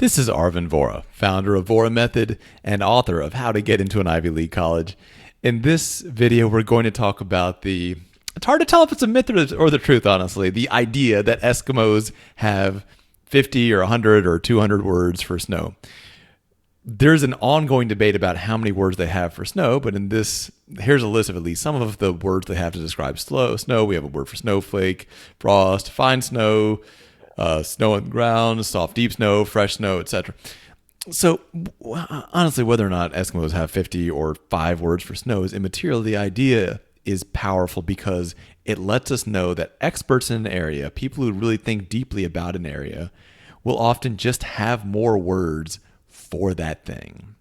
This is Arvin Vora, founder of Vora Method and author of How to Get into an Ivy League College. In this video, we're going to talk about it's hard to tell if it's a myth or the truth, honestly, the idea that Eskimos have 50 or 100 or 200 words for snow. There's an ongoing debate about how many words they have for snow, but here's a list of at least some of the words they have to describe snow. We have a word for snowflake, frost, fine snow, snow on the ground, soft deep snow, fresh snow, etc. So honestly, whether or not Eskimos have 50 or 5 words for snow is immaterial. The idea is powerful because it lets us know that experts in an area, people who really think deeply about an area, will often just have more words for that thing.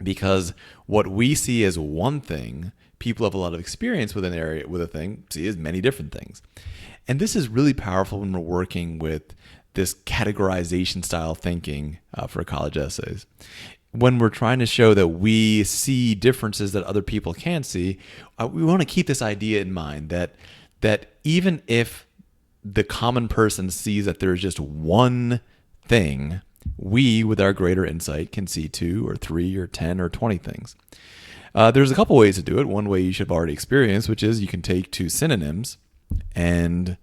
Because what we see as one thing, people have a lot of experience with an area, with a thing, see as many different things. And this is really powerful when we're working with this categorization style thinking for college essays. When we're trying to show that we see differences that other people can't see, we want to keep this idea in mind that even if the common person sees that there's just one thing, we, with our greater insight, can see 2 or 3 or 10 or 20 things. There's a couple ways to do it. One way you should have already experienced, which is you can take 2 synonyms and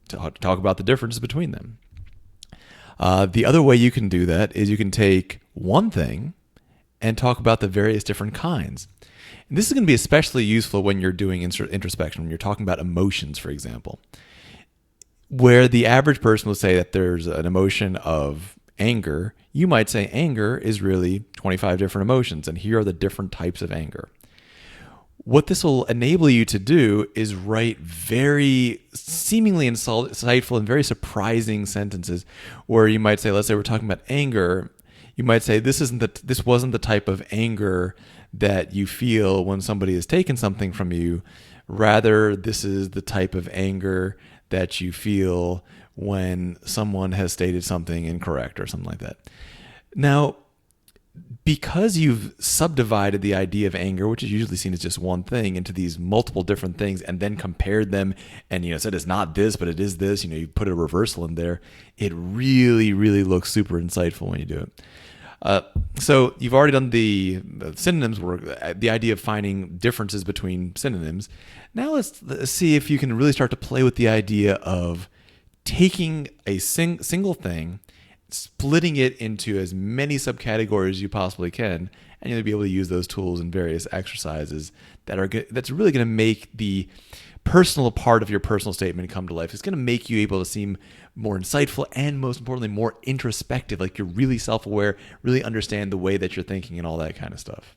talk about the differences between them. The other way you can do that is you can take one thing and talk about the various different kinds. And this is going to be especially useful when you're doing introspection, when you're talking about emotions, for example, where the average person will say that there's an emotion of anger. You might say anger is really 25 different emotions, and here are the different types of anger. What this will enable you to do is write very seemingly insightful and very surprising sentences where you might say, let's say we're talking about anger. You might say, this wasn't the type of anger that you feel when somebody has taken something from you. Rather, this is the type of anger that you feel when someone has stated something incorrect or something like that. Now, because you've subdivided the idea of anger, which is usually seen as just one thing, into these multiple different things and then compared them and, said it's not this, but it is this, you put a reversal in there, it really, really looks super insightful when you do it. So you've already done the synonyms work, the idea of finding differences between synonyms. Now let's see if you can really start to play with the idea of taking a single thing, splitting it into as many subcategories as you possibly can, and you'll be able to use those tools in various exercises that's really going to make the personal part of your personal statement come to life. It's going to make you able to seem more insightful and, most importantly, more introspective, like you're really self-aware, really understand the way that you're thinking and all that kind of stuff.